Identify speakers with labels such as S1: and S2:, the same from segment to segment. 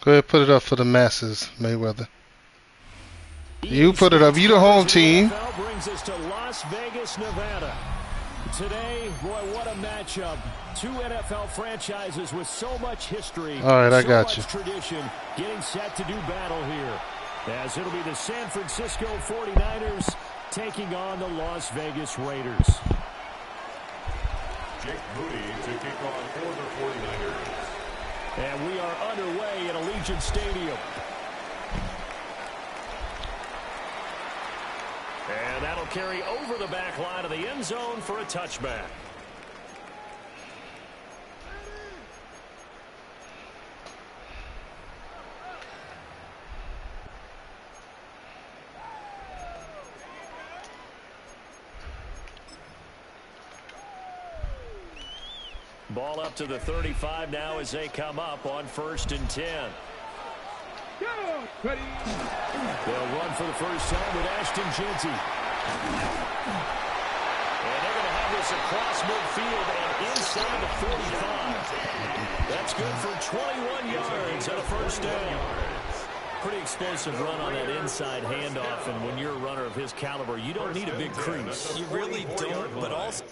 S1: Go ahead, put it up for the masses, Mayweather. You put it up. You the home team.
S2: Brings us to Las Vegas, Nevada. Today, boy, what a matchup. Two NFL franchises with so much history.
S1: All right, I got you.
S2: Tradition getting set to do battle here. As it'll be the San Francisco 49ers taking on the Las Vegas Raiders.
S3: Jake Moody to kick off for the 49ers.
S2: And we are underway at Allegiant Stadium. And that'll carry over the back line of the end zone for a touchback. Ball up to the 35 now as they come up on 1st and 10. They'll run for the first time with Ashton Jeanty. And they're going to have this across midfield and inside the 45. That's good for 21 yards and a first down. Pretty explosive run on that inside handoff, and when you're a runner of his caliber, you don't need a big crease.
S4: You really don't, but also...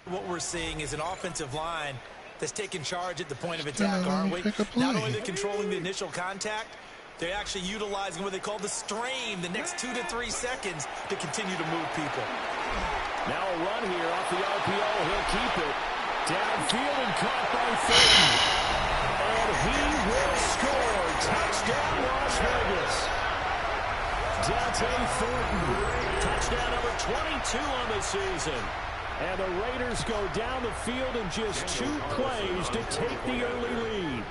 S4: What we're seeing is an offensive line that's taking charge at the point of attack, aren't we? Not only they're controlling the initial contact, they're actually utilizing what they call the strain, the next 2 to 3 seconds, to continue to move people.
S2: Now a run here off the RPO. He'll keep it. Downfield and caught by Thornton. And he will score. Touchdown, Las Vegas. Dante Thornton. Touchdown number 22 on the season. And the Raiders go down the field in just 2 plays to take the early lead.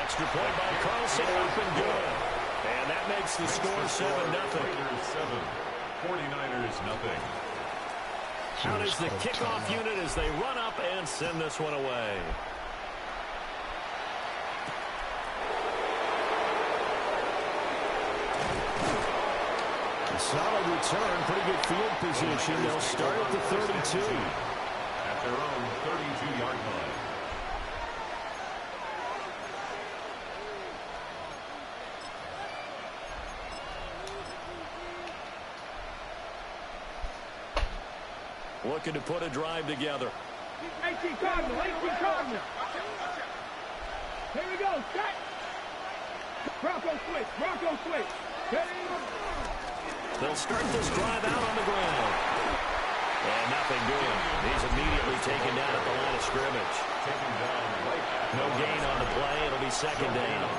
S2: Extra point by Carlson, up and good. And that makes the score 7-0.
S3: 49ers nothing.
S2: Out is the kickoff unit as they run up and send this one away. Solid return, pretty good field position. They'll start at the 32.
S3: At their own 32-yard line.
S2: Looking to put a drive together.
S5: 18 Cardinal, 18 Cardinal. Here we go, set. Bronco switch.
S2: They'll start this drive out on the ground. And nothing doing. He's immediately taken down at the line of scrimmage. No gain on the play. It'll be 2nd down.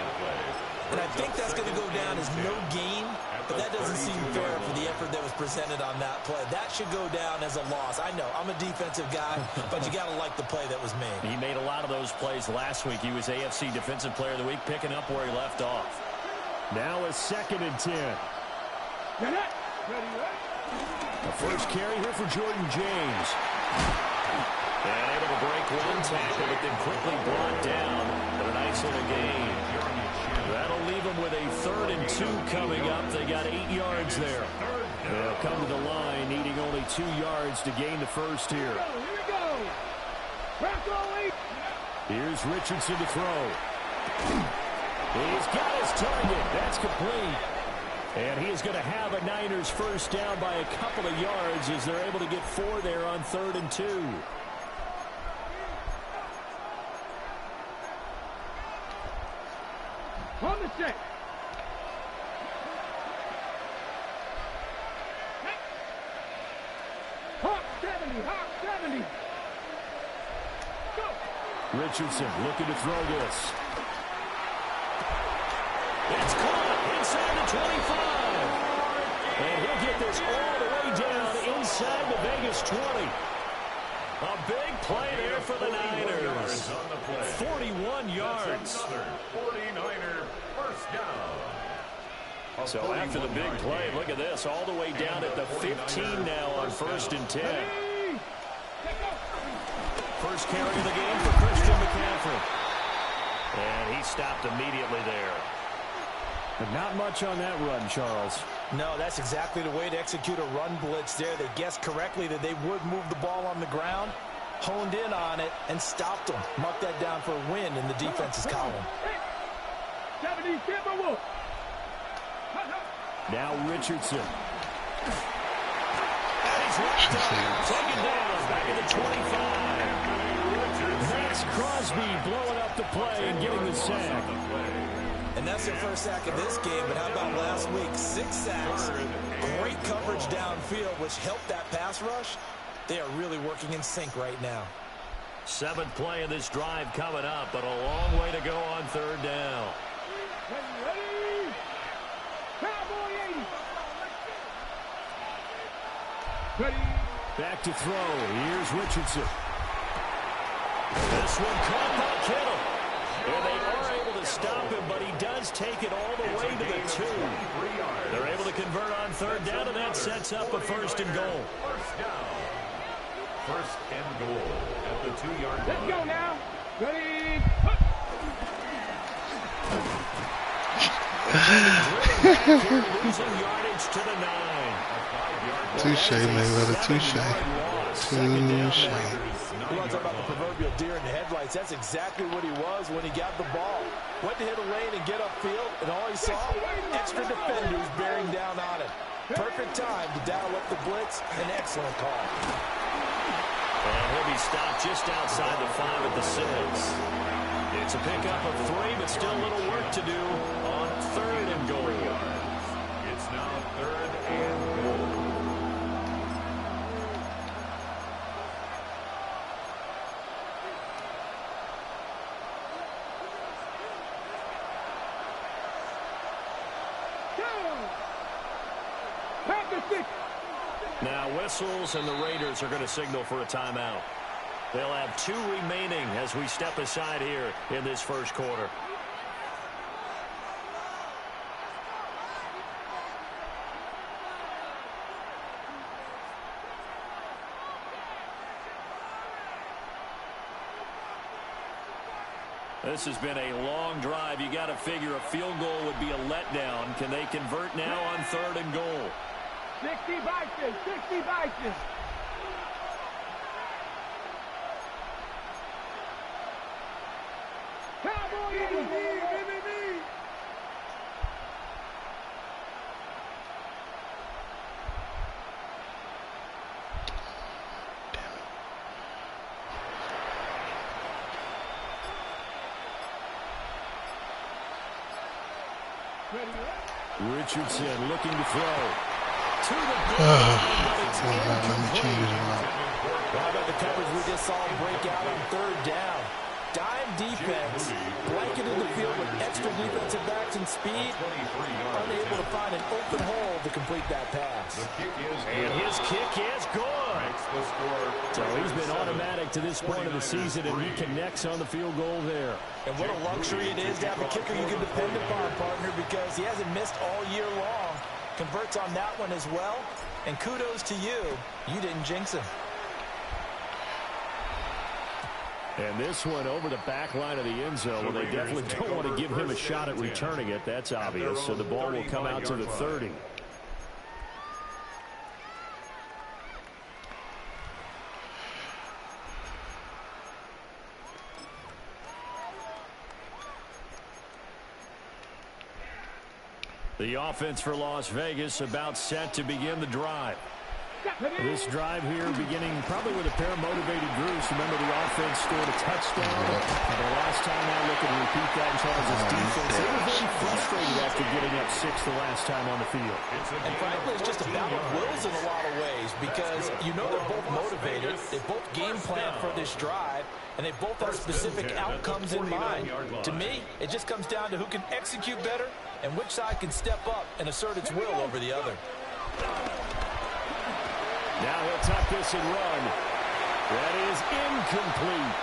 S4: And I think that's going to go down as no gain, but that doesn't seem fair for the effort that was presented on that play. That should go down as a loss. I know, I'm a defensive guy, but you got to like the play that was made.
S2: He made a lot of those plays last week. He was AFC Defensive Player of the Week, picking up where he left off. Now a 2nd and 10. The first carry here for Jordan James. And able to break one tackle, but then quickly brought down. But a nice little gain. That'll leave them with a 3rd and 2 coming up. They got 8 yards there. They'll come to the line, needing only 2 yards to gain the first here. Here's Richardson to throw. He's got his target. That's complete. And he is going to have a Niners first down by a couple of yards as they're able to get 4 there on 3rd and 2.
S5: On the set. Hawk 70. Go.
S2: Richardson looking to throw this. It's caught inside the 25. And he'll get this all the way down inside the Vegas 20. A big play there for the Niners. 41 yards.
S3: 49er first down.
S2: So after the big play, look at this, all the way down at the 15 now on 1st and 10. First carry of the game for Christian McCaffrey. And he stopped immediately there. But not much on that run, Charles.
S4: No, that's exactly the way to execute a run blitz there. They guessed correctly that they would move the ball on the ground, honed in on it, and stopped them. Mark that down for a win in the defense's column.
S5: 70, Timberwolves.
S2: Now Richardson. And he's wrapped up. Taken down. Back at the 25. That's Crosby blowing up the play and getting the sack.
S4: And that's their first sack of this game, but how about last week? 6 sacks. Great coverage downfield, which helped that pass rush. They are really working in sync right now.
S2: 7th play of this drive coming up, but a long way to go on 3rd down.
S5: Ready? Cowboy 80. Ready?
S2: Back to throw. Here's Richardson. This one caught by Kittle. And they are able to stop him, but he does take it all the way to the 2. They're able to convert on 3rd down, and that sets up a 1st and goal.
S3: First and goal at the 2-yard line.
S5: Let's go now. Ready?
S2: Losing yardage to the 9.
S1: Touche, Mayweather. Touche. Touche.
S4: You want to talk about the proverbial deer in the headlights? That's exactly what he was when he got the ball. Went to hit a lane and get upfield, and all he saw, extra defenders bearing down on him. Perfect time to dial up the blitz. An excellent call.
S2: And he'll be stopped just outside the 5 at the 6. It's a pickup of 3, but still a little work to do on 3rd and goal.
S3: It's now 3rd and goal.
S2: Now whistles, and the Raiders are going to signal for a timeout. They'll have 2 remaining as we step aside here in this first quarter. This has been a long drive. You got to figure a field goal would be a letdown. Can they convert now on 3rd and goal?
S5: 60 Bison, 60 Bison. Cowboy 80.
S2: Richardson looking to throw. To the
S1: Let me change it around.
S4: How about the coverage we just saw break out on 3rd down? Dime defense, blanketed the field with extra defensive backs and speed, unable to find an open hole to complete that pass.
S2: And his kick is good. So he's been automatic to this point of the season, and he connects on the field goal there.
S4: And what a luxury it is to have a kicker you can depend upon, partner, because he hasn't missed all year long. Converts on that one as well, and kudos to you. You didn't jinx him.
S2: And this one over the back line of the end zone. Well, they definitely don't want to give him a shot at returning it. That's obvious. So the ball will come out to the 30. The offense for Las Vegas about set to begin the drive. This drive here beginning probably with a pair of motivated groups. Remember, the offense scored a touchdown. And the last time I look and repeat that in Charles' defense, they were very frustrated after getting up 6 the last time on the field.
S4: And frankly, it's just a battle of wills in a lot of ways, because you know they're both motivated. They both game plan for this drive, and they both have specific outcomes in mind. To me, it just comes down to who can execute better and which side can step up and assert its will over the other.
S2: Now he'll tuck this and run. That is incomplete.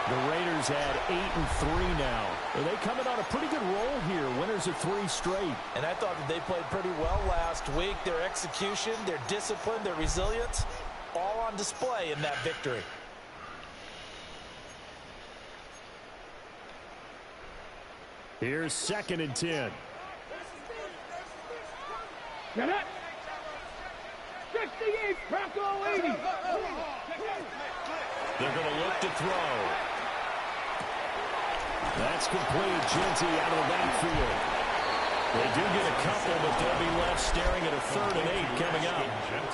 S2: The Raiders had 8-3 now. Are they coming on a pretty good roll here? Winners of 3 straight.
S4: And I thought that they played pretty well last week. Their execution, their discipline, their resilience, all on display in that victory.
S2: Here's 2nd and 10.
S5: Get it. 68, Bronco 80.
S2: They're going to look to throw. That's complete. Genty out of the backfield. They do get a couple, but they'll be left staring at a 3rd and 8 coming up.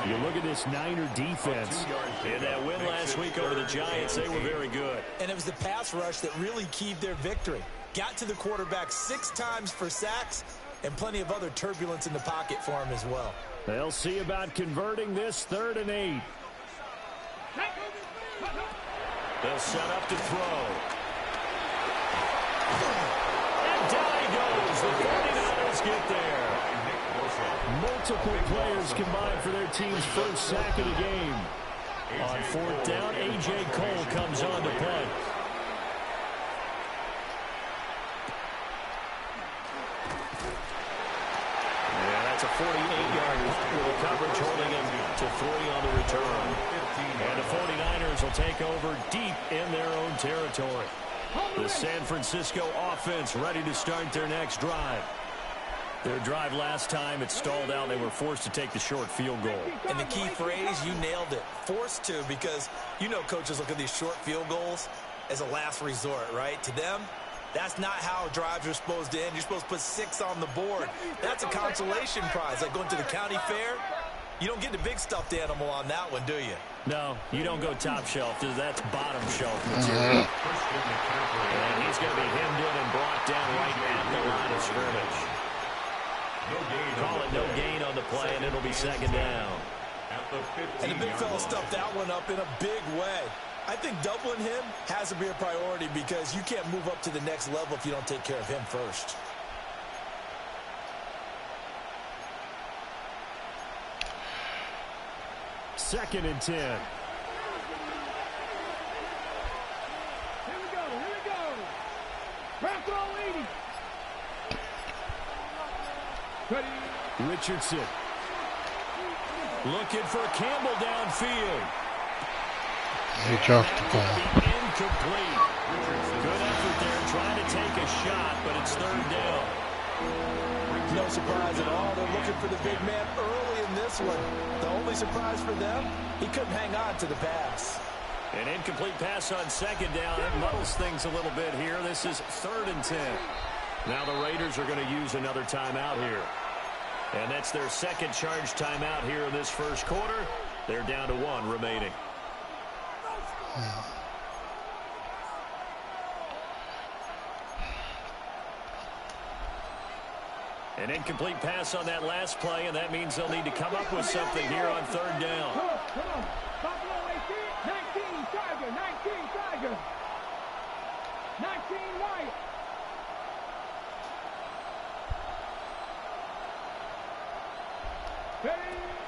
S2: You look at this Niner defense. In that win last week over the Giants, they were very good.
S4: And it was the pass rush that really keyed their victory. Got to the quarterback 6 times for sacks and plenty of other turbulence in the pocket for him as well.
S2: They'll see about converting this 3rd and 8. They'll set up to throw. And down he goes. The 49ers get there. Multiple players combined for their team's first sack of the game. On 4th down, A.J. Cole comes on to punt. Yeah, that's a 48-yard punt with the coverage holding him to 3 on the return. And the 49ers will take over deep in their own territory. The San Francisco offense ready to start their next drive. Their drive last time, it stalled out. They were forced to take the short field goal.
S4: And the key phrase, you nailed it. Forced to, because you know coaches look at these short field goals as a last resort, right? To them, that's not how drives are supposed to end. You're supposed to put 6 on the board. That's a consolation prize. Like going to the county fair, you don't get the big stuffed animal on that one, do you?
S2: No, you don't go top shelf. That's bottom shelf material. And he's going to be hemmed in and brought down right at the line of scrimmage. Call it no gain on the play, and it'll be 2nd down.
S4: And the big fella stuffed that one up in a big way. I think doubling him has to be a priority because you can't move up to the next level if you don't take care of him first.
S2: Second and 10.
S5: Here we go. Bronco 80. Ready.
S2: Richardson. Looking for Campbell downfield.
S1: He dropped the ball.
S2: Incomplete. Good effort there trying to take a shot, but it's 3rd down.
S4: No surprise at all. They're looking for the big man early in this one. The only surprise for them, he couldn't hang on to the pass.
S2: An incomplete pass on 2nd down. It muddles things a little bit here. This is 3rd and 10. Now the Raiders are going to use another timeout here. And that's their 2nd charge timeout here in this first quarter. They're down to 1 remaining. An incomplete pass on that last play, and that means they'll need to come up with something here on 3rd down.
S5: Come on. Buffalo 18, 19 Tiger, 19 Tiger. 19 Wyatt.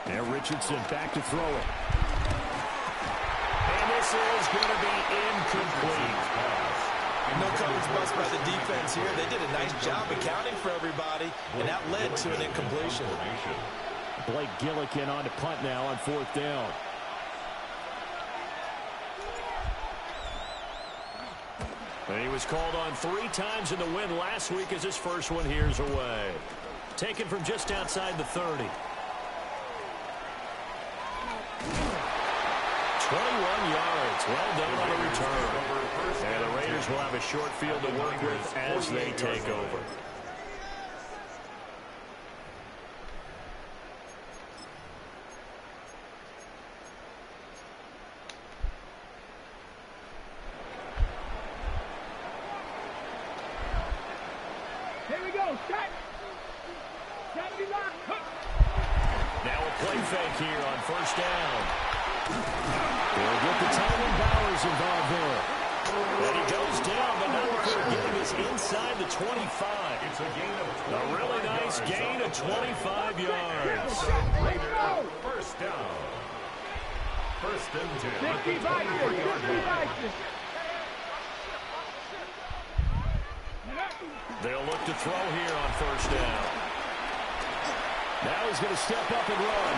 S2: Now Richardson back to throw it. And this is going to be incomplete.
S4: No coverage bust by the defense here. They did a nice job accounting for everybody, and that led to an incompletion.
S2: Blake Gillikin on to punt now on 4th down. And he was called on 3 times in the win last week as his first one here's away. Taken from just outside the 30. 21 yards. Well done on the return. And the Raiders will have a short field to work with as they take over.
S5: Here we go. Shot. Gotta be locked.
S2: Now a play fake here on 1st down. They'll get the Tyrone Bowers involved there. And he goes down, but not before getting us inside the 25. It's a gain of a really nice gain of 25 yards.
S3: First down. 1st and 10.
S5: 50 Vikings.
S2: They'll look to throw here on 1st down. Now he's going to step up and run.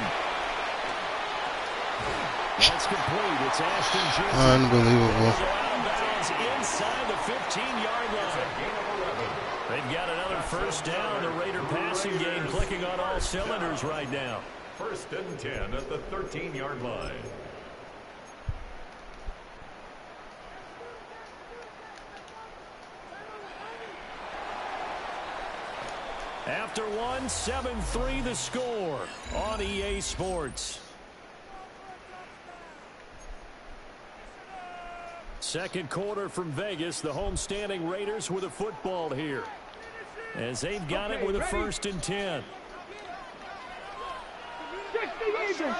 S2: That's complete. It's Ashton Johnson.
S1: Unbelievable.
S2: Inside the 15-yard line. They've got another first down. The Raider passing game clicking on all cylinders right now.
S3: 1st and 10 at the 13-yard line.
S2: After one, 7-3 the score on EA Sports. Second quarter from Vegas. The homestanding Raiders with a football here, as they've got it with a 1st and 10.
S5: 60 Eagles! 60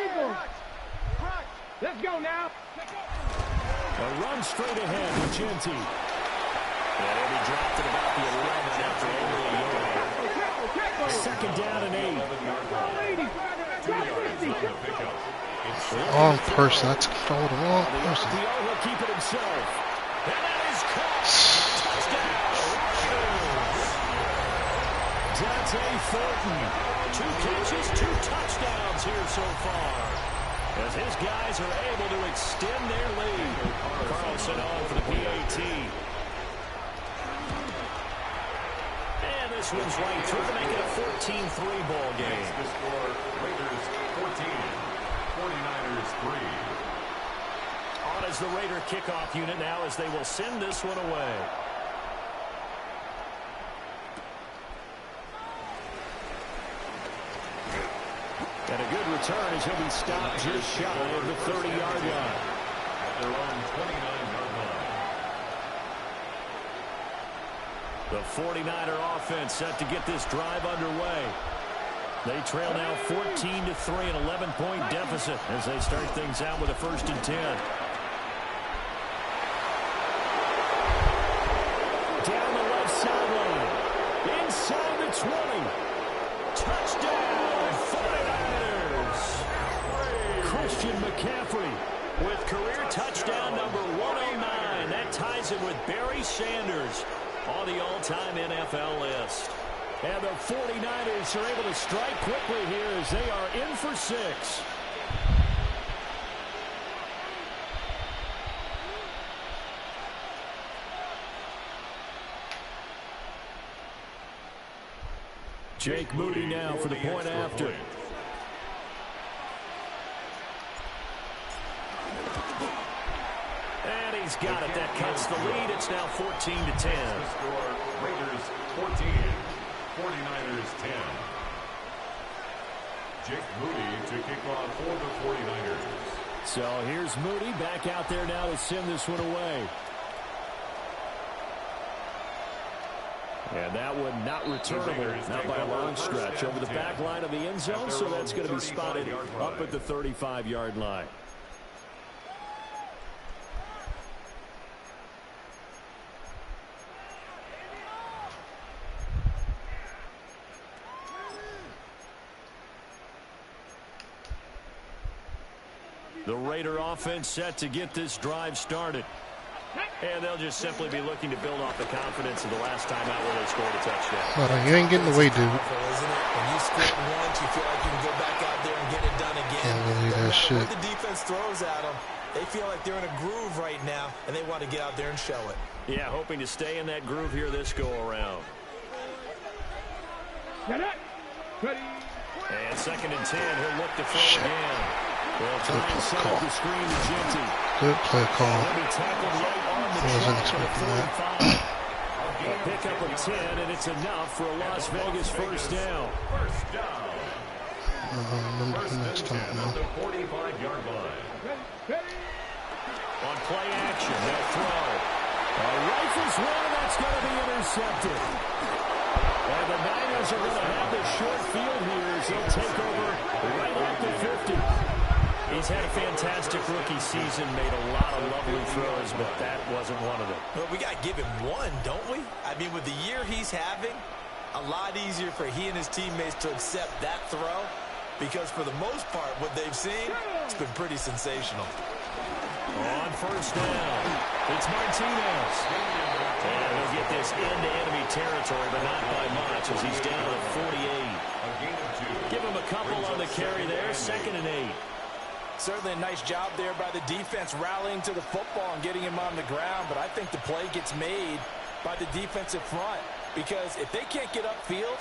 S5: Eagles! Let's go now.
S2: A run straight ahead with Genti. And he dropped it about the 11 after only a yard. 2nd down and 8.
S1: Wrong person. That's called the wrong person.
S2: He'll keep it himself. And that is caught. Touchdown. Dante Thornton. 2 catches, 2 touchdowns here so far, as his guys are able to extend their lead. Carlson on for the PAT. And this one's right through to make it a 14-3 ball game.
S3: The score, Raiders 14, 49ers 3.
S2: On as the Raider kickoff unit now, as they will send this one away. And a good return as he'll be stopped just shy of the 30-yard line.
S3: At their own 29-yard line.
S2: The 49er offense set to get this drive underway. They trail now 14-3, an 11-point deficit as they start things out with a 1st and 10. Down the left sideline. Inside the 20. Touchdown, 49ers. Christian McCaffrey with career touchdown number 109. That ties him with Barry Sanders on the all-time NFL list. And the 49ers are able to strike quickly here as they are in for 6. Jake Moody now for the point after. And he's got it. That cuts the lead. It's now 14-10.
S3: The score, Raiders 14, 49ers 10. Jake Moody to kick off for the 49ers.
S2: So here's Moody back out there now to send this one away. And that one not returnable, not by a long stretch, over the back line of the end zone, so that's going to be spotted up at the 35-yard line. The Raider offense set to get this drive started. And they'll just simply be looking to build off the confidence of the last time out where they scored a touchdown.
S1: Well, you ain't getting away, dude.
S4: Isn't it? When you score once, you feel like you can go back out there and get it done again.
S1: Can't believe that shit.
S4: What the defense throws at them, they feel like they're in a groove right now, and they want to get out there and show it. Yeah, hoping to stay in that groove here this go-around. And 2nd and 10, he'll look to throw again. They'll try and set up the screen to Genti.
S1: Good play call.
S2: He'll be tackled right on the
S1: I wasn't
S2: track
S1: expecting
S2: for the
S1: that.
S2: 35. A pickup of 10, and it's enough for a Las Vegas first down.
S3: First down.
S1: Remember the next time now.
S3: At the 45-yard line.
S2: On play action, they'll throw. A rifles one, and that's going to be intercepted. And the Niners are going to have this short field here as they'll take over right at the 50. He's had a fantastic rookie season, made a lot of lovely throws, but that wasn't one of them.
S4: Well, we got to give him one, don't we? I mean, with the year he's having, a lot easier for he and his teammates to accept that throw, because for the most part, what they've seen, it's been pretty sensational.
S2: On first down, it's Martinez. And he'll get this into enemy territory, but not by much, as he's down at 48. Give him a couple on the carry there, 2nd and 8.
S4: Certainly a nice job there by the defense rallying to the football and getting him on the ground, but I think the play gets made by the defensive front. because if they can't get upfield,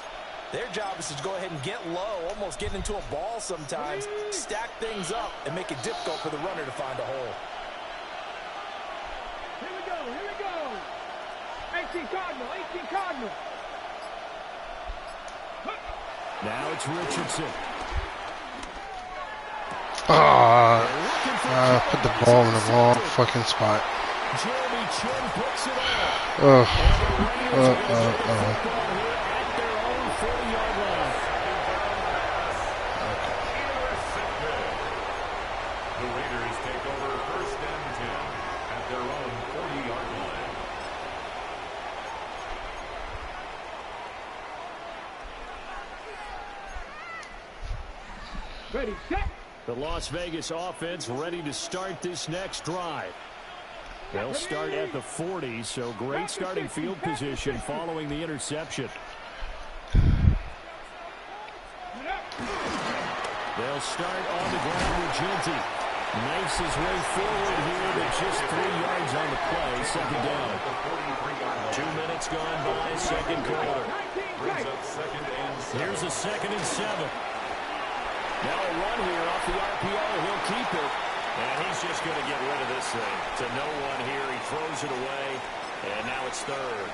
S4: their job is to go ahead and get low, almost get into a ball sometimes, stack things up, and make it difficult for the runner to find a hole.
S5: Here we go, here we go. 18 Cardinal, 18 Cardinal.
S2: Now it's Richardson.
S1: Put the ball in the wrong fucking spot.
S2: Jeremy Chin picks it up.
S1: Ugh.
S2: At their own 40-yard line.
S3: The Raiders take over 1st and 10 at their own 40-yard line.
S5: Ready, set.
S2: The Las Vegas offense ready to start this next drive. They'll start at the 40, so great starting field position following the interception. They'll start on the ground with Ginty. Makes his way forward here to just 3 yards on the play, 2nd down. 2 minutes gone by, 2nd quarter.
S3: Brings up 2nd and 7.
S2: Here's a 2nd and 7. Now a run here off the RPO. He'll keep it. And he's just going to get rid of this thing. To no one here. He throws it away. And now it's 3rd.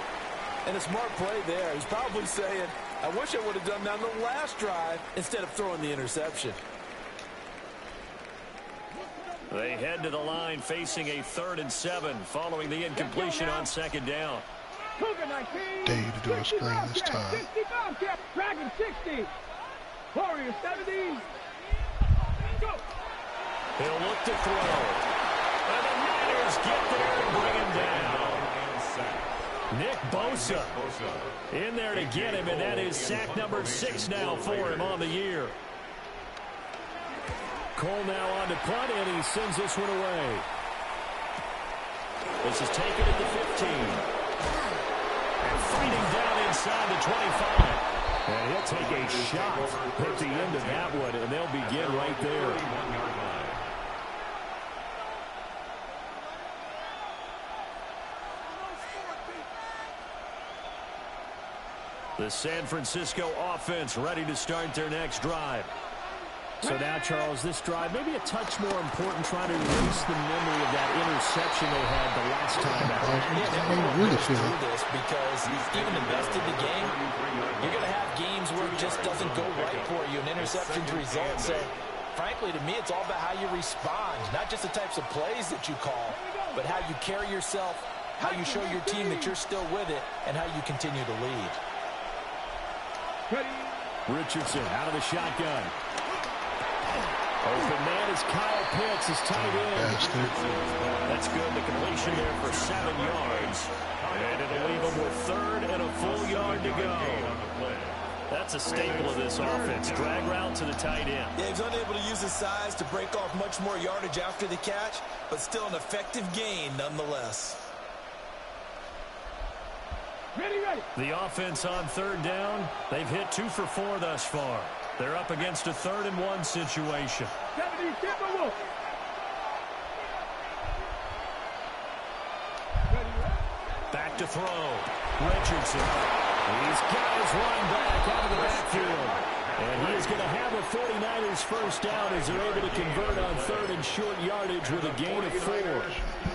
S4: And a smart play there. He's probably saying, I wish I would have done that on the last drive instead of throwing the interception.
S2: They head to the line facing a 3rd and 7 following the incompletion on 2nd down.
S1: Dare you to do a screen this time.
S5: 60 Bobcat, Dragon 60. Warrior 70. Go.
S2: He'll look to throw. And the Niners get there and bring him down. Nick Bosa in there to get him, and that is sack number 6 now for him on the year. Cole now on to punt, and he sends this one away. This is taken at the 15. And fighting down inside the 25. And he'll take a shot at the end of that one, and they'll begin right there. The San Francisco offense ready to start their next drive. So now, Charles, this drive maybe a touch more important, trying to erase the memory of that interception they had the last time out.
S1: I really feel it.
S4: This because even invested the game, you're going to have games where it just doesn't go right for you, and interceptions result. So, frankly, to me, it's all about how you respond, not just the types of plays that you call, but how you carry yourself, how you show your team that you're still with it, and how you continue to lead.
S2: Richardson out of the shotgun. Open man is Kyle Pitts, is tight end. That's good. The completion there for 7 yards. And it'll leave him with 3rd and a full yard to go. That's a staple of this offense. Drag route to the tight end.
S4: Yeah, he's unable to use his size to break off much more yardage after the catch, but still an effective gain nonetheless.
S5: Ready, ready.
S2: The offense on 3rd down. They've hit 2 for 4 thus far. They're up against a 3rd and 1 situation.
S5: 70 Timberwolves.
S2: Back to throw. Richardson. These guys run back out of the backfield. And he is going to have a 49ers first down as they're able to convert on 3rd and short yardage with a gain of 4.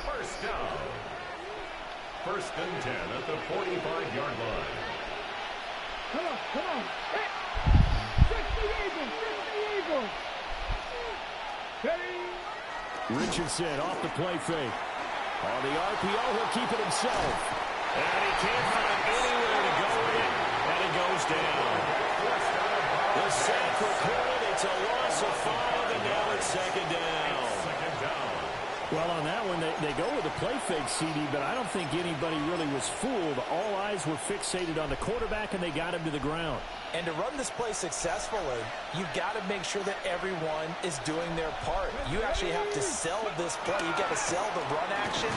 S3: First down. 1st and 10 at the 45-yard line.
S5: Come on, come on. Hit. 60 Eagles, 60 Eagles. Ready.
S2: Richardson off the play fake. On the RPO, he'll keep it himself. And he can't find anywhere to go with it. And he goes down. The sack recorded. It's a loss of 5, and now it's 2nd down. Well, on that one, they go with the play fake, CD, but I don't think anybody really was fooled. All eyes were fixated on the quarterback, and they got him to the ground.
S4: And to run this play successfully, you've got to make sure that everyone is doing their part. You actually have to sell this play. You've got to sell the run action.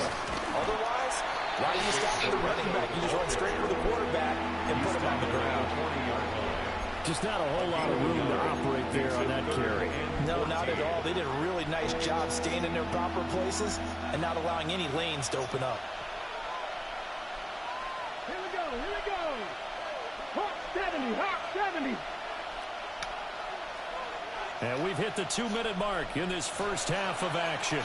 S4: Otherwise, why do you stop at the running back? You just run straight with the quarterback and put him on the ground.
S2: Just not a whole lot of room to operate there on that carry.
S4: No, not at all. They did a really nice job staying in their proper places and not allowing any lanes to open up.
S5: Here we go. Here we go. Hawk 70. Hawk 70.
S2: And we've hit the 2-minute mark in this first half of action.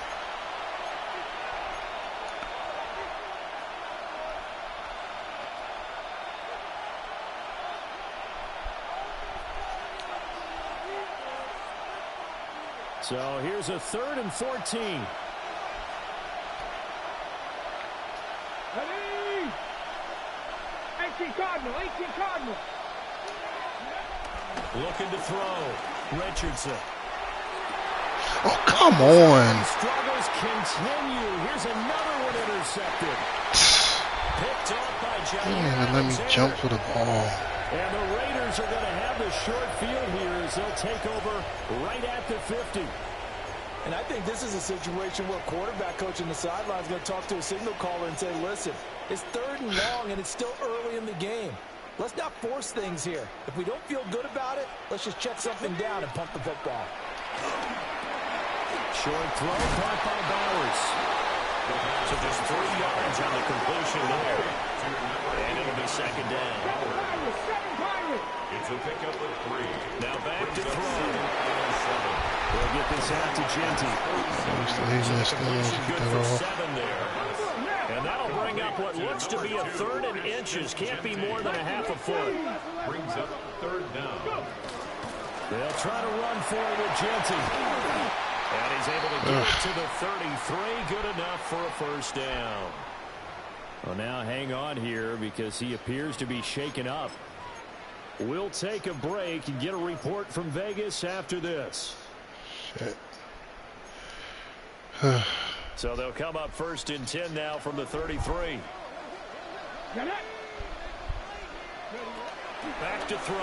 S2: So here's a 3rd and 14.
S5: Ready? 18 Cardinal. 18 Cardinal.
S2: Looking to throw. Richardson.
S1: Oh, come on.
S2: Struggles continue. Here's another one intercepted. Picked up by Johnny.
S1: He didn't even let me jump for the ball.
S2: And the Raiders are going to have the short field here as they'll take over right at the 50.
S4: And I think this is a situation where quarterback coach on the sideline is going to talk to a signal caller and say, listen, it's 3rd and long and it's still early in the game. Let's not force things here. If we don't feel good about it, let's just check something down and pump the football.
S2: Short throw caught by Bowers. So just 3 yards on the completion there. And it'll be 2nd down.
S3: It's a pickup of 3.
S2: Now back to throw. We'll get this out to Genty. Good for 7 there. And that'll bring up what looks to be a 3rd and inches. Can't be more than a half a foot.
S3: Brings up 3rd down.
S2: They'll try to run for it with Genty. And he's able to get it to the 33. Good enough for a 1st down. Well, now hang on here because he appears to be shaken up. We'll take a break and get a report from Vegas after this.
S1: Shit.
S2: So they'll come up 1st and 10 now from the 33. Back to throw.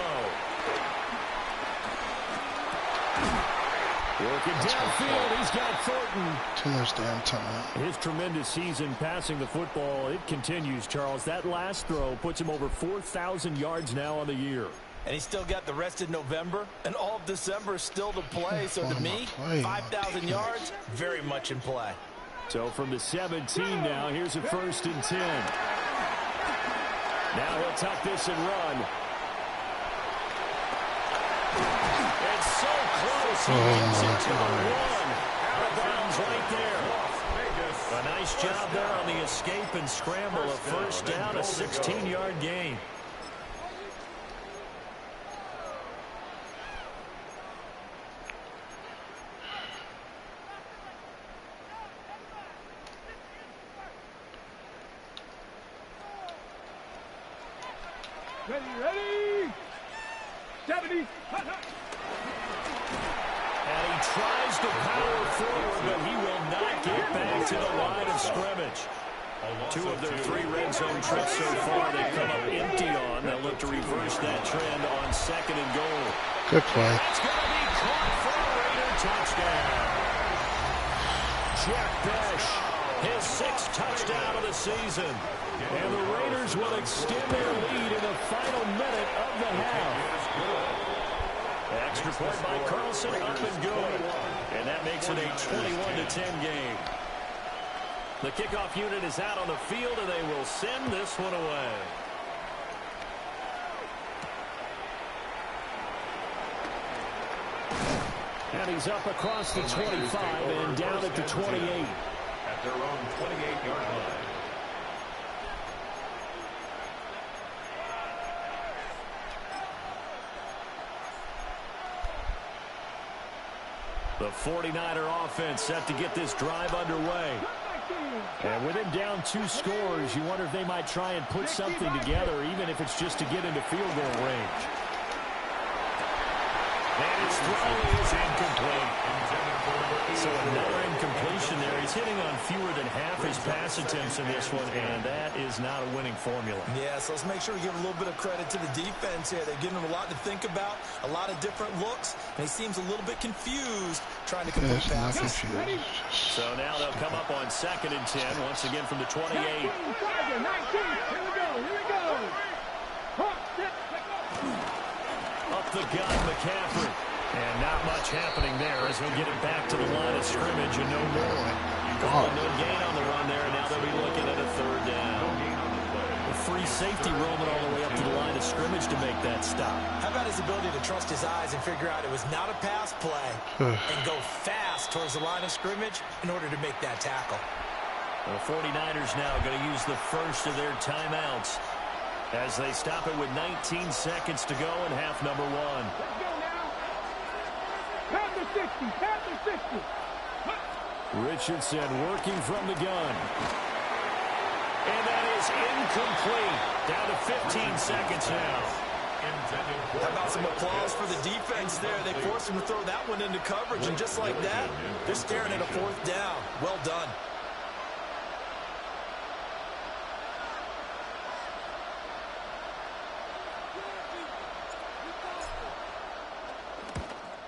S2: Working downfield, he's got Thornton.
S1: Too much damn time.
S2: His tremendous season passing the football, it continues, Charles. That last throw puts him over 4,000 yards now on the year.
S4: And he's still got the rest of November and all of December still to play. So to me, 5,000 yards, very much in play.
S2: So from the 17 now, here's a 1st and 10. Now he'll tuck this and run. It's so close. He gets it to the 1. Out of bounds right there. A nice job there on the escape and scramble. A 1st down, a 16-yard gain.
S5: Ready? 70.
S2: And he tries to power forward, but he will not get back to the line of scrimmage. 2 of their 3 red zone trips so far they come up empty on. They'll look to reverse that trend on 2nd and goal.
S1: Good play.
S2: It's going to be caught for a Raider touchdown. Jack Besh, his 6th touchdown of the season. And the Raiders will extend their lead in the final minute of the half. Extra point by Carlson, up and good. And that makes it a 21-10 game. The kickoff unit is out on the field, and they will send this one away. And he's up across the 25 and down at the 28.
S3: At their own 28-yard line.
S2: The 49er offense set to get this drive underway. And with him down 2 scores, you wonder if they might try and put something together, even if it's just to get into field goal range. And his throw is incomplete. So another incompletion there. He's hitting on fewer than half his pass attempts in this one, and that is not a winning formula.
S4: Yeah, so let's make sure we give a little bit of credit to the defense here. They're giving him a lot to think about, a lot of different looks, and he seems a little bit confused trying to complete passes.
S2: So now they'll come up on 2nd and 10, once again from the 28.
S5: 19. Here we go.
S2: Up the gut, McCaffrey. And not much happening there as he'll get it back to the line of scrimmage and no more. Call no gain on the run there, and now they'll be looking at a 3rd down. A free free safety roaming all the way up to the line of scrimmage to make that stop.
S4: How about his ability to trust his eyes and figure out it was not a pass play and go fast towards the line of scrimmage in order to make that tackle.
S2: The 49ers now going to use the first of their timeouts as they stop it with 19 seconds to go in half number 1.
S5: Let's go now. Pat the 60. Pat the 60.
S2: Richardson working from the gun. And that is incomplete. Down to 15 seconds now.
S4: How about some applause for the defense there? They forced him to throw that one into coverage, and just like that, they're staring at a 4th down. Well done.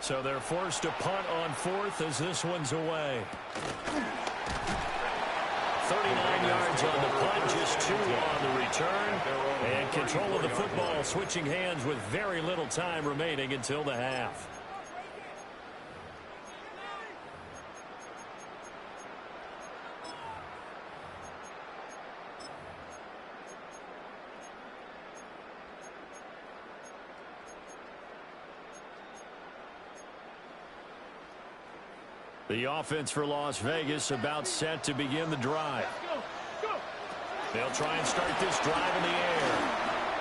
S2: So they're forced to punt on 4th as this one's away. 39 yards on the punt, just 2 on the return. And control of the football switching hands with very little time remaining until the half. The offense for Las Vegas about set to begin the drive. They'll try and start this drive in the air.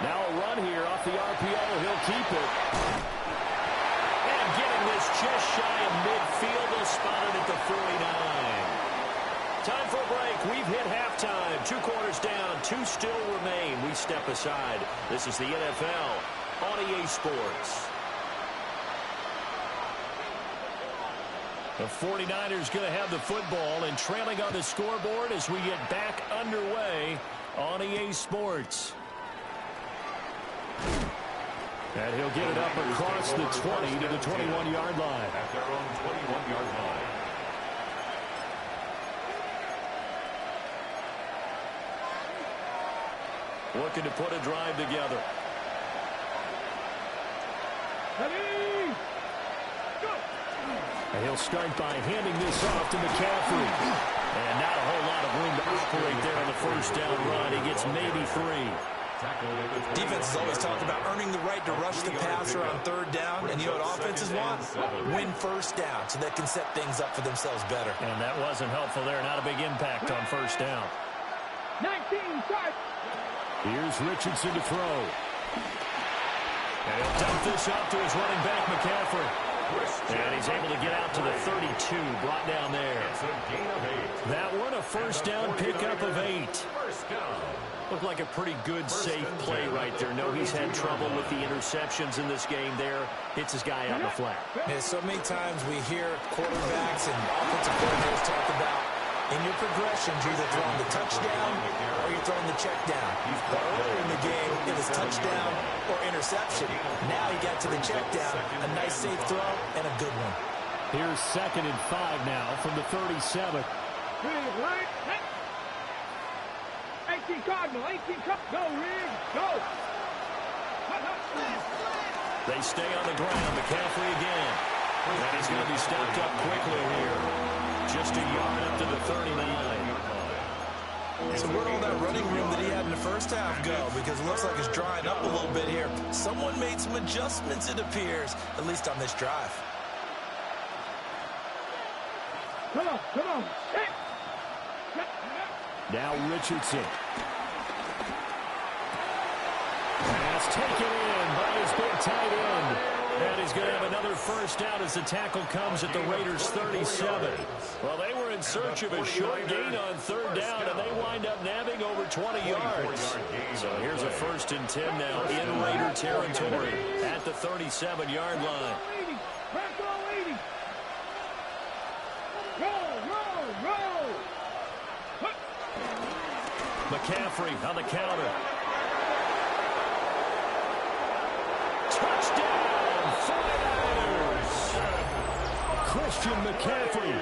S2: Now a run here off the RPO. He'll keep it. And getting this just shy of midfield. They'll spot it at the 49. Time for a break. We've hit halftime. 2 quarters down. 2 still remain. We step aside. This is the NFL on EA Sports. The 49ers going to have the football and trailing on the scoreboard as we get back underway on EA Sports. And he'll get it up across the 20 to the 21-yard line.
S3: At their own 21-yard line.
S2: Looking to put a drive together.
S5: Ready? Go.
S2: And he'll start by handing this off to McCaffrey. And not a whole lot of room to operate there on the first down run. He gets maybe 3.
S4: Defense has always talked about earning the right to rush the passer on 3rd down. And you know what offenses want? Win 1st down so they can set things up for themselves better.
S2: And that wasn't helpful there. Not a big impact on 1st down.
S5: 19, start.
S2: Here's Richardson to throw. And he'll dump this off to his running back, McCaffrey. And he's able to get out to the 32, brought down there. That one, a 1st down pickup of 8. Looked like a pretty good, safe play right there. No, he's had trouble with the interceptions in this game there. Hits his guy out in the flat.
S4: Yeah, so many times we hear quarterbacks and offensive coordinators talk about in your progressions, you're either throwing the touchdown or you're throwing the check down. Earlier in the game, it was touchdown or interception. Now he got to the check down. A nice safe throw and a good one.
S2: Here's 2nd and 5 now from the 37.
S5: Right. 18 Cardinal. 18 Cardinal. Go, Rig. Go.
S2: They stay on the ground. McCaffrey again. And he's going to be stopped up quickly here. Just a yard up to the 39.
S4: So where'd all that running room that he had in the first half go? Because it looks like it's drying up a little bit here. Someone made some adjustments, it appears, at least on this drive.
S5: Come on, come on. Hey.
S2: Now Richardson. Pass taken in by his big tight end. And he's going to have another 1st down as the tackle comes at the Raiders' 37. Well, they were in search of a short gain on 3rd down, and they wind up nabbing over 20 yards. So here's a 1st and 10 now in Raider territory at the 37-yard line. McCaffrey on the counter. Touchdown, 49ers! Christian McCaffrey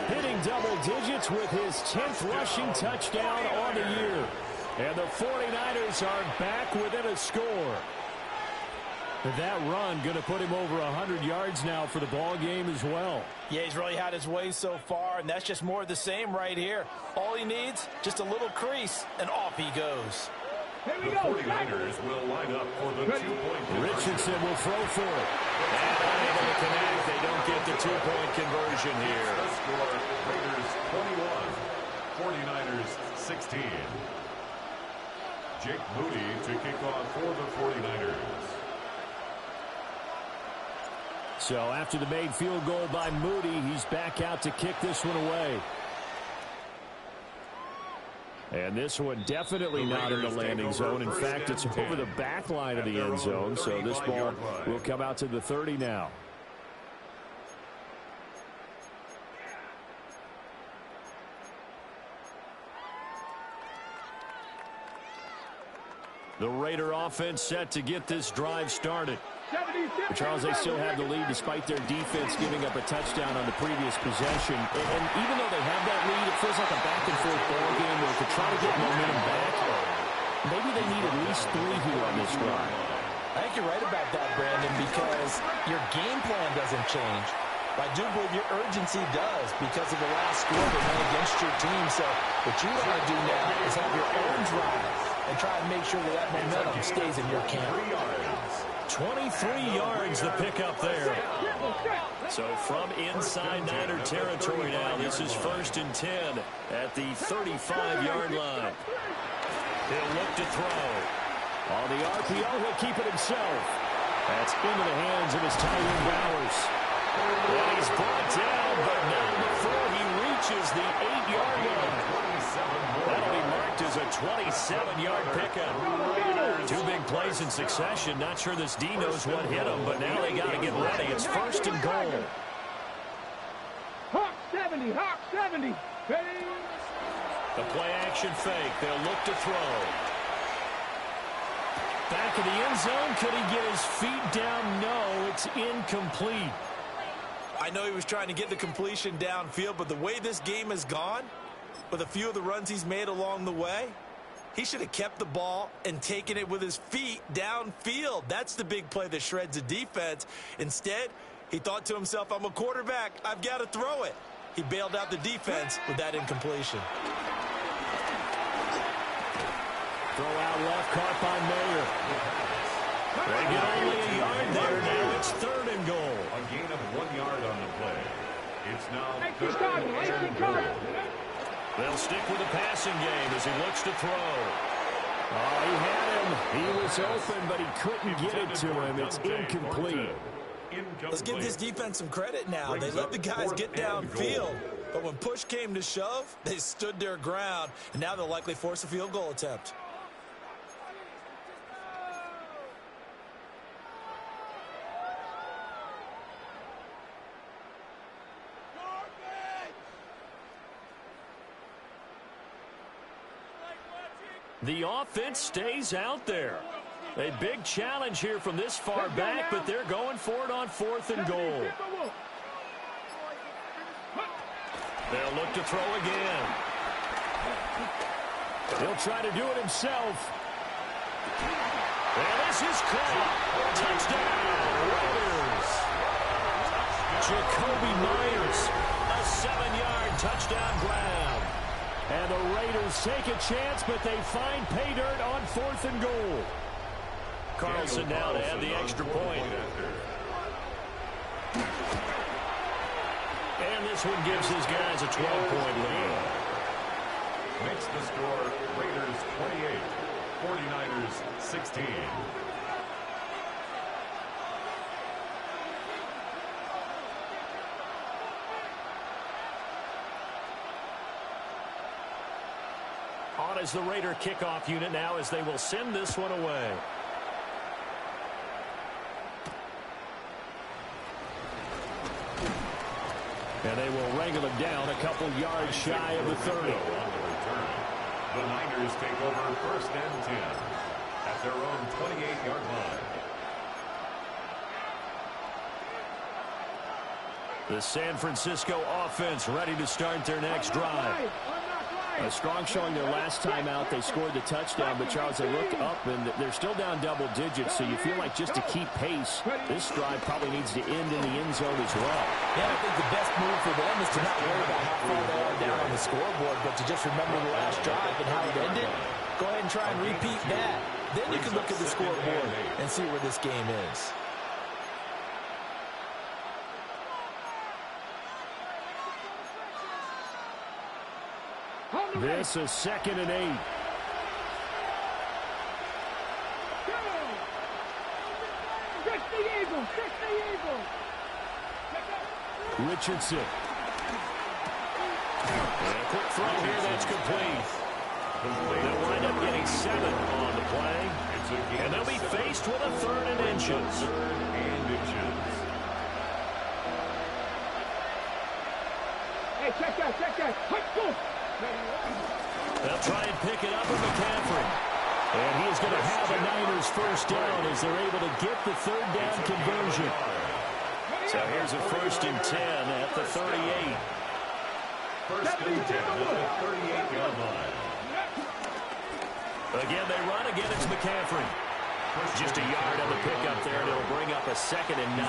S2: hitting double digits with his 10th rushing touchdown on the year. And the 49ers are back within a score. That run going to put him over 100 yards now for the ball game as well.
S4: Yeah, he's really had his way so far, and that's just more of the same right here. All he needs, just a little crease, and off he goes.
S3: The 49ers will line up for the two-point conversion.
S2: Richardson will throw for it. And unable to connect. They don't get the two-point conversion here.
S3: The score, Raiders 21, 49ers 16. Jake Moody to kick off for the 49ers.
S2: So after the made field goal by Moody, he's back out to kick this one away. And this one definitely not in the landing zone. In fact, it's over the back line of the end zone. So this ball will come out to the 30 now. The Raider offense set to get this drive started. But Charles, they still have the lead despite their defense giving up a touchdown on the previous possession. And even though they have that lead, it feels like a back-and-forth ball game where to try to get momentum back, maybe they need at least 3 here on this drive.
S4: I think you're right about that, Brandon, because your game plan doesn't change. But I do believe your urgency does because of the last score that went against your team. So what you want to do now is have your own drive and try and make sure that momentum stays in your camp.
S2: 23 yards the pickup there. So from inside Niner territory now, this is 1st and 10 at the 35-yard line. He'll look to throw. On the RPO, he'll keep it himself. That's into the hands of his tight end Bowers. And he's brought down, but not before he reaches the 8-yard line. That'll be marked as a 27-yard pickup. 2 big plays in succession. Not sure this D knows what hit him, but now they got to get ready. It's 1st and goal.
S5: Hawk 70, Hawk 70. Ready?
S2: The play-action fake. They'll look to throw. Back in the end zone. Could he get his feet down? No, it's incomplete.
S4: I know he was trying to get the completion downfield, but the way this game has gone, with a few of the runs he's made along the way, he should have kept the ball and taken it with his feet downfield. That's the big play that shreds the defense. Instead, he thought to himself, I'm a quarterback. I've got to throw it. He bailed out the defense with that incompletion.
S2: Throw out left, caught by Mayer. They get only a yard there. Now it's 3rd and goal.
S3: A gain of 1 yard on the play. It's now 3rd and goal.
S2: They'll stick with the passing game as he looks to throw. Oh, he had him. He was open, but he couldn't get it to him. It's incomplete.
S4: Let's give this defense some credit now. They let the guys get downfield, but when push came to shove, they stood their ground, and now they'll likely force a field goal attempt.
S2: The offense stays out there. A big challenge here from this far back, but they're going for it on 4th and goal. They'll look to throw again. He'll try to do it himself. And this is caught. Touchdown, Raiders. Jacoby Myers, a 7-yard touchdown grab. And the Raiders take a chance, but they find pay dirt on 4th and goal. Carlson now to add the extra point. And this one gives his guys a 12-point lead.
S3: Makes the score Raiders 28, 49ers 16.
S2: On as the Raider kickoff unit now as they will send this one away. And they will wrangle him down a couple yards shy of the 30.
S3: The Niners take over 1st and 10 at their own 28-yard line.
S2: The San Francisco offense ready to start their next drive. A strong showing their last time out. They scored the touchdown, but Charles, they look up and they're still down double digits, so you feel like just to keep pace, this drive probably needs to end in the end zone as well.
S4: Yeah, I think the best move for them is to not worry about how far they are down on the scoreboard, but to just remember the last drive and how it ended. Go ahead and try and repeat that. Then you can look at the scoreboard and see where this game is.
S2: This is 2nd and 8. Richardson. And a quick throw here that's complete. They'll wind up getting 7 on the play. And they'll be faced with a 3rd and inches.
S5: Hey, check that. Let's go.
S2: They'll try and pick it up with McCaffrey. And he is going to have a Niners first down as they're able to get the 3rd down conversion. So here's a 1st and 10 at the 38.
S3: 1st and 10 at the 38-yard line.
S2: Again, they run. Again, it's McCaffrey. Just a yard on the pickup there, and it'll bring up a 2nd and 9.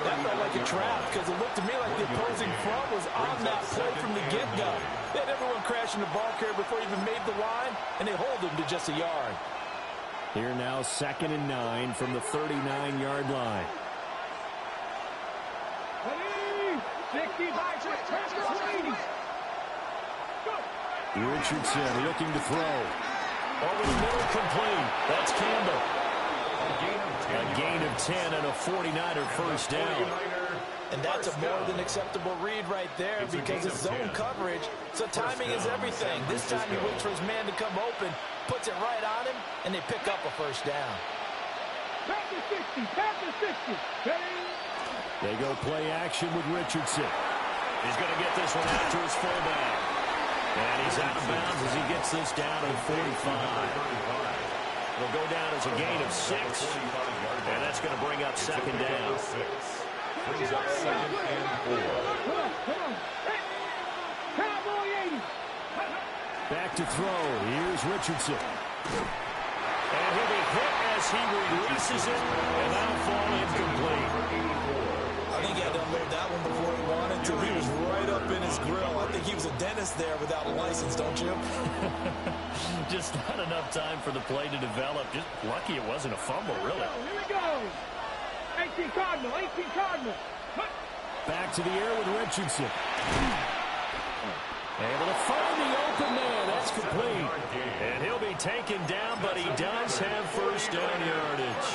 S4: That felt like a trap because it looked to me like the opposing front was on that play from the get-go. They had everyone crashing the ball carrier before he even made the line, and they hold him to just a yard.
S2: Here now, 2nd and 9 from the 39-yard line. Richardson looking to throw. Over the middle, complete. That's Campbell. A gain of 10 and a 49er first down.
S4: And that's a more than acceptable read right there because it's zone coverage, so timing is everything. This time he waits for his man to come open, puts it right on him, and they pick up a first down.
S5: Pass the 60.
S2: They go play action with Richardson. He's going to get this one out to his fullback. And he's out of bounds as he gets this down at 45. It'll go down as a gain of 6. And that's going to bring up 2nd down.
S3: Brings up 2nd and 4.
S5: Cowboy 80.
S2: Back to throw. Here's Richardson. And he'll be hit as he releases it. And that'll fall incomplete.
S4: I think he had to unload that one before he wanted to. He was right up in his grill. I think he was a dentist there without a license, don't you?
S2: Just not enough time for the play to develop. Just lucky it wasn't a fumble, really.
S5: Here we go. 18 Cardinal.
S2: Back to the air with Richardson. Able to find the open man. That's complete. And he'll be taken down, but he does have first down yardage.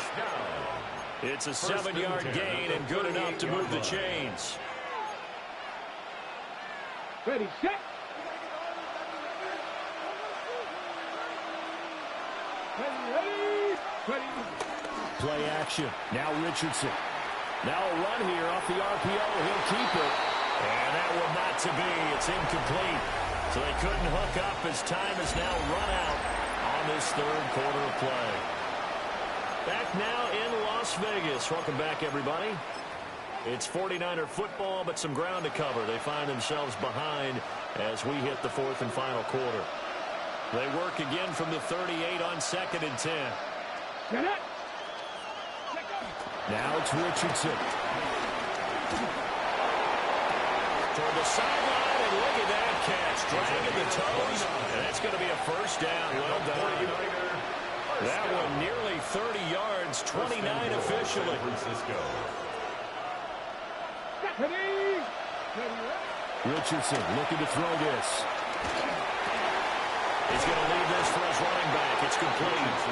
S2: It's a 7-yard gain and good enough to move the chains.
S5: Ready, set. Ready.
S2: Play action. Now Richardson. Now a run here off the RPO. He'll keep it. And that will not to be. It's incomplete. So they couldn't hook up as time has now run out on this 3rd quarter of play. Back now in Las Vegas. Welcome back, everybody. It's 49er football, but some ground to cover. They find themselves behind as we hit the 4th and final quarter. They work again from the 38 on 2nd and 10. Now it's Richardson. Toward the sideline, and look at that catch. Dragging the toes, and that's going to be a first down. Well done. That one nearly 30 yards, 29 officially. Richardson looking to throw this. He's going to leave this for his running back. It's complete.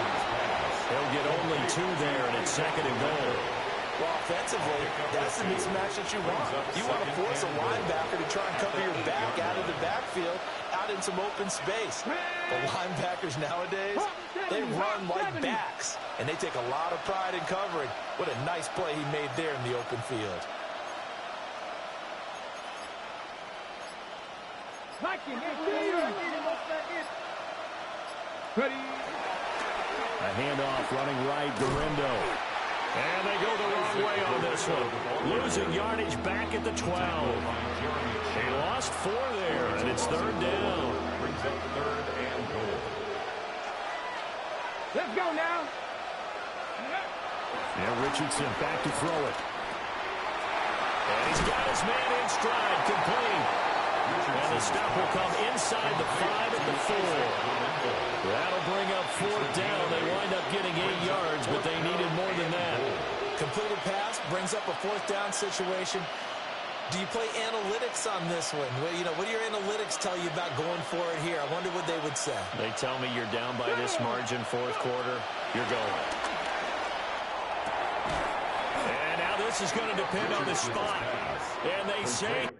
S2: He'll get only 2 there, and it's 2nd and goal.
S4: Well, offensively, that's the mismatch that you want. You want to force a linebacker to try and cover your back out of the backfield, out in some open space. The linebackers nowadays, they run like backs, and they take a lot of pride in covering. What a nice play he made there in the open field.
S2: A handoff running right, Dorindo. And they go the wrong way on this one. Losing yardage back at the 12. They lost 4 there, and it's 3rd down.
S3: Brings up 3rd and goal.
S5: Let's go now.
S2: Now Richardson back to throw it. And he's got his man in stride, complete. And the stop will come inside the 5 at the 4. That'll bring up 4th down. They wind up getting 8 yards, but they needed more than that.
S4: Completed pass brings up a 4th down situation. Do you play analytics on this one? Well, you know, what do your analytics tell you about going for it here? I wonder what they would say.
S2: They tell me you're down by this margin, 4th quarter. You're going. And now this is going to depend on the spot. And they say...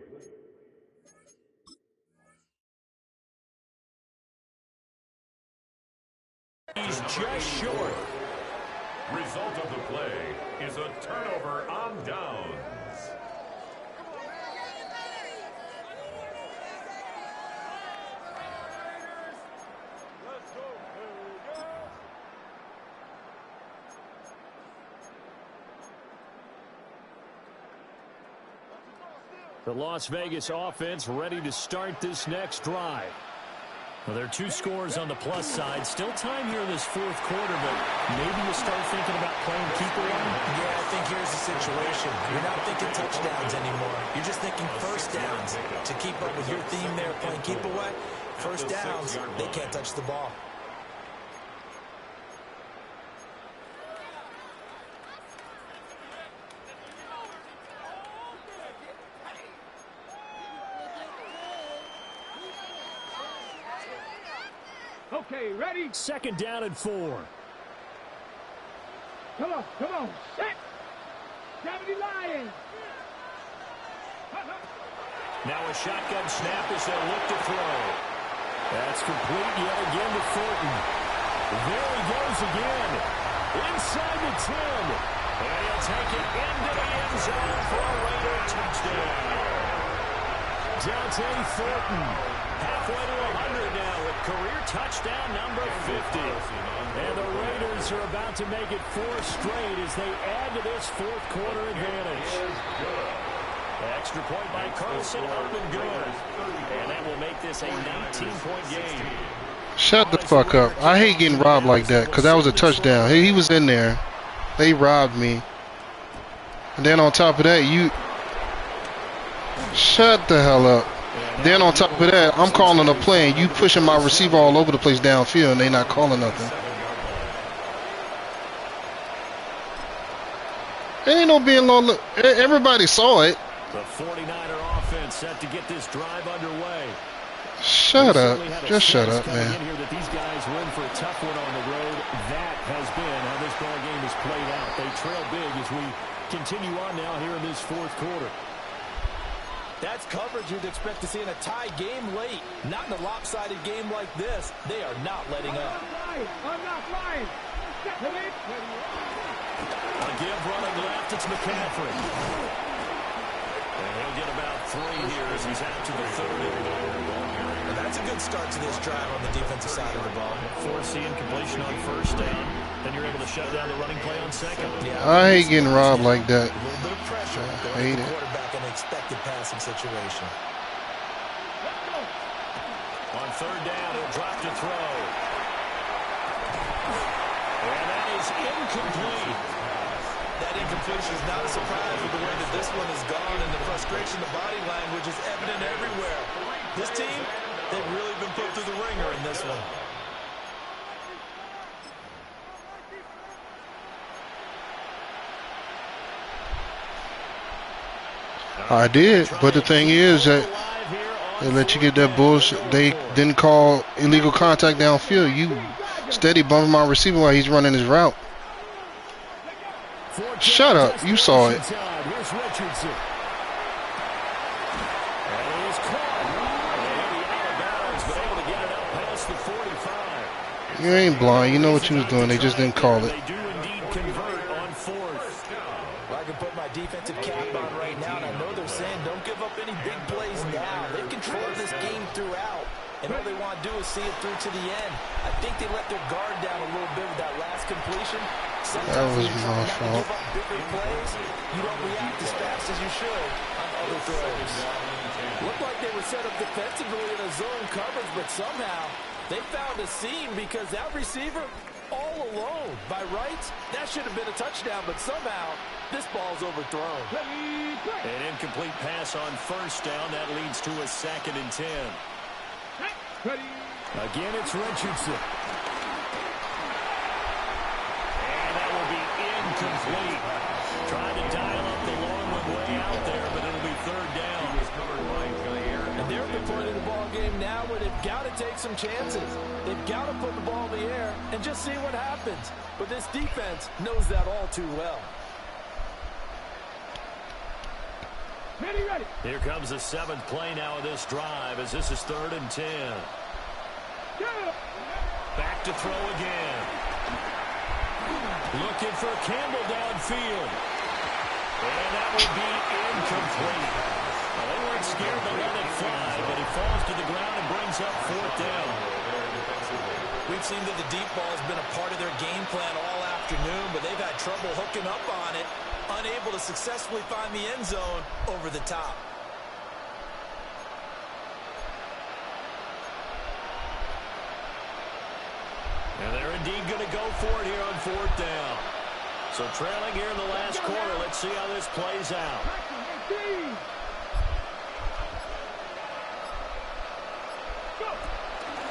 S2: he's just short.
S3: Result of the play is a turnover on downs.
S2: The Las Vegas offense ready to start this next drive. Well, there are 2 scores on the plus side. Still time here in this 4th quarter, but maybe you start thinking about playing keeper one.
S4: Yeah, I think here's the situation. You're not thinking touchdowns anymore. You're just thinking first downs. To keep up with your theme there, playing keep away, first downs, they can't touch the ball.
S5: Okay, ready?
S2: 2nd down and 4.
S5: Come on. Set. 70 Lions.
S2: Now a shotgun snap as they look to throw. That's complete yet again to Thornton. There he goes again. Inside the 10. And he'll take it into the end zone for a Raider touchdown. Dante Thornton, halfway to 100 now with career touchdown number 50. And the Raiders are about to make it 4 straight as they add to this 4th quarter advantage. Extra point by Carlson, up and good. And that will make this a 19-point game.
S1: Shut the fuck up. I hate getting robbed like that because that was a touchdown. He was in there. They robbed me. And then on top of that, you... Shut the hell up. Then on top of that, I'm calling a play and you pushing my receiver all over the place downfield and they not calling nothing. Ain't no being low. Everybody saw it.
S2: The 49er offense set to get this drive underway.
S1: Shut up. Just shut up, man.
S2: Here that these guys win for a tough one on the road. That has been how this ball game has played out. They trail big as we continue on now here in this 4th quarter.
S4: That's coverage you'd expect to see in a tie game late. Not in a lopsided game like this. They are not letting up.
S5: I'm not lying.
S2: A give running left, it's McCaffrey. And he'll get about 3 here as he's out to the 30.
S4: And that's a good start to this drive on the defensive side of the ball.
S2: Forcing completion on 1st down. Then you're able to shut down the running play on 2nd.
S1: Yeah, I hate getting robbed like that.
S4: A little bit of pressure.
S1: I hate it.
S4: Quarterback in an expected passing situation.
S2: On 3rd down, he'll drop to throw. And that is incomplete.
S4: That incompletion is not a surprise with the way that this one has gone, and the frustration, the body language is evident everywhere. This team, they've really been put through the ringer in this one.
S1: I did, but the thing is that they let you get that bullshit. They didn't call illegal contact downfield. You steady bumping my receiver while he's running his route. Shut up. You saw it. You ain't blind. You know what you was doing. They just didn't call it.
S4: I can put my defensive cap on right now, and I know they're saying don't give up any big plays now. They've controlled this game throughout, and all they want to do is see it through to the end. I think they let their guard down a little bit with that last completion. Sometimes
S1: that was my fault.
S4: Give up bigger plays, you don't react as fast as you should on other throws. Looked like they were set up defensively in a zone coverage, but somehow they found a seam because that receiver,
S6: all alone. By rights, that should have been a touchdown, but somehow this ball's overthrown.
S2: An incomplete pass on first down. That leads to a 2nd and 10. Again, it's Richardson. And that will be incomplete. Trying to dial up the long one way out there, but it'll be 3rd down.
S6: And they're at the point of the ball game now where they've got to take some chances. They've got to put the ball in the air and just see what happens. But this defense knows that all too well.
S5: Ready.
S2: Here comes the 7th play now of this drive as this is 3rd and 10. Back to throw again. Looking for Campbell downfield. And that will be incomplete. Well, they weren't scared to let it fly, but he falls to the ground and brings up 4th down.
S4: We've seen that the deep ball has been a part of their game plan all afternoon, but they've had trouble hooking up on it, unable to successfully find the end zone over the top.
S2: And they're indeed going to go for it here on 4th down. So trailing here in the last quarter, let's see how this plays out.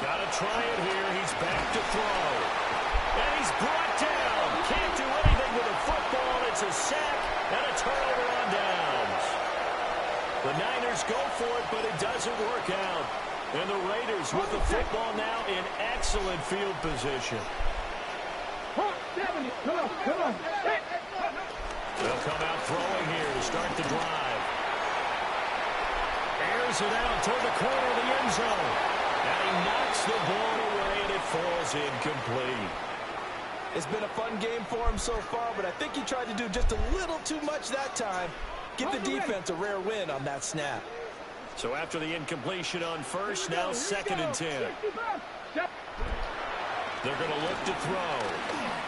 S2: Got to try it here. He's back to throw. And he's brought down. Can't do anything with a football. It's a sack and a turnover on downs. The Niners go for it, but it doesn't work out. And the Raiders with the football now in excellent field position.
S5: Come on.
S2: They'll come out throwing here to start the drive. Airs it out toward the corner of the end zone. And he knocks the ball away, and it falls incomplete.
S6: It's been a fun game for him so far, but I think he tried to do just a little too much that time. Give the defense a rare win on that snap.
S2: So after the incompletion on first, now 2nd and 10. They're going to look to throw.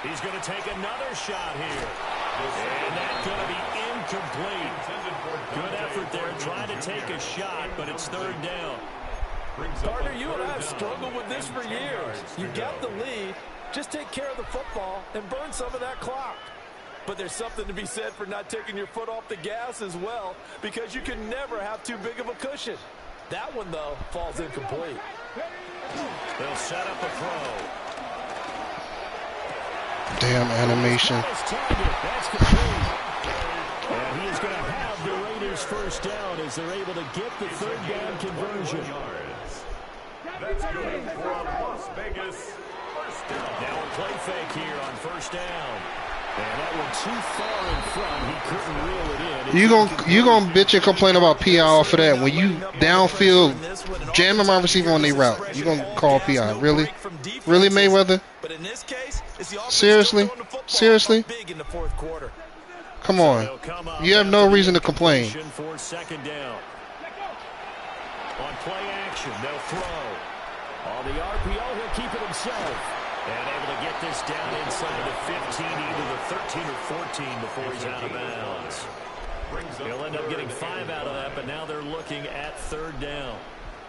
S2: He's going to take another shot here. And that's going to be incomplete. Good effort there, trying to take a shot, but it's 3rd down.
S6: Partner, you and I have struggled with this for years. You got the lead. Just take care of the football and burn some of that clock. But there's something to be said for not taking your foot off the gas as well, because you can never have too big of a cushion. That one, though, falls incomplete.
S2: They'll set up a throw.
S1: Damn animation.
S2: That's complete. And he is going to have the Raiders 1st down as they're able to get the 3rd down conversion.
S3: That's good for Las Vegas. 1st down.
S2: Now a play fake here on 1st down. And that one too far in front. He couldn't reel it in.
S1: You gonna bitch and complain about PI off of that when you downfield jamming my receiver on their route. You gonna call PI? Really? Really, Mayweather? Seriously? Seriously? Come on. You have no reason to complain.
S2: For 2nd down. On play action, they'll throw. On the RPO, he'll keep it himself. And able to get this down inside the 15, either the 13 or 14 before he's out of bounds. He'll end up getting 5 out of that, but now they're looking at 3rd down.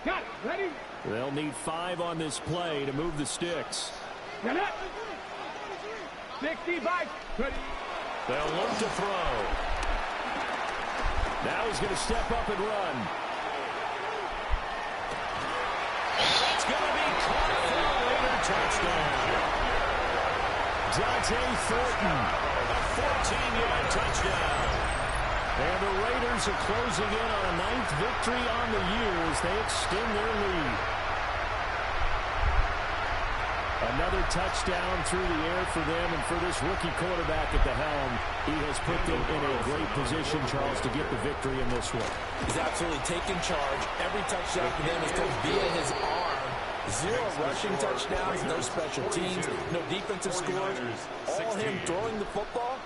S5: Got it. Ready?
S2: They'll need 5 on this play to move the sticks.
S5: 65. Ready?
S2: They'll look to throw. Now he's going to step up and run. It's going to be caught for a Raider touchdown. Dante Thornton, a 14-yard touchdown. And the Raiders are closing in on a 9th victory on the year as they extend their lead. Another touchdown through the air for them, and for this rookie quarterback at the helm, he has put them in a great position, Charles, to get the victory in this one.
S6: He's absolutely taken charge. Every touchdown for them is come via his arm. 0 rushing touchdowns, no special teams, no defensive scores. All him throwing the football.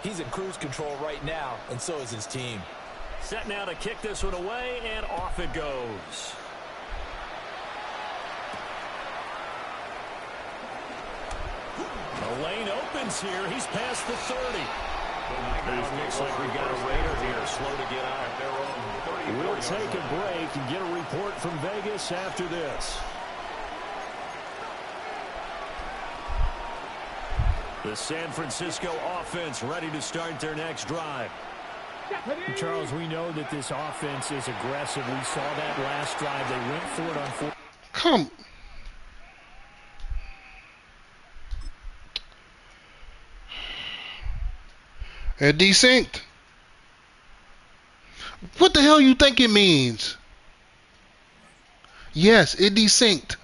S6: He's in cruise control right now, and so is his team.
S2: Set now to kick this one away, and off it goes. The lane opens here. He's past the 30. Looks like we've got a Raider here, slow to get out. We'll take a break and get a report from Vegas after this. The San Francisco offense ready to start their next drive.
S7: Charles, we know that this offense is aggressive. We saw that last drive. They went for it on 4.
S1: Come. It desynced. What the hell you think it means? Yes, it desynced.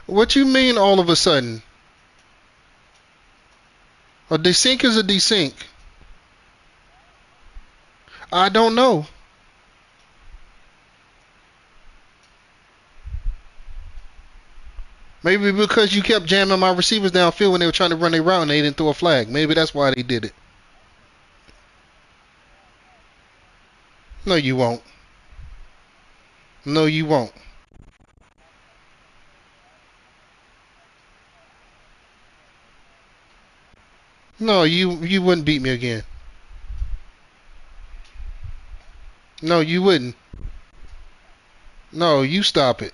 S1: What you mean all of a sudden? A desync is a desync. I don't know. Maybe because you kept jamming my receivers downfield when they were trying to run their route and they didn't throw a flag. Maybe that's why they did it. No, you won't. No, you won't. No, you wouldn't beat me again. No, you wouldn't. No, you stop it.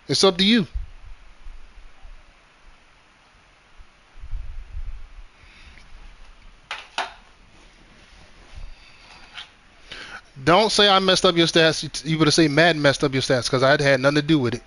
S1: It's up to you. Don't say I messed up your stats. You would have said Madden messed up your stats because I had nothing to do with it.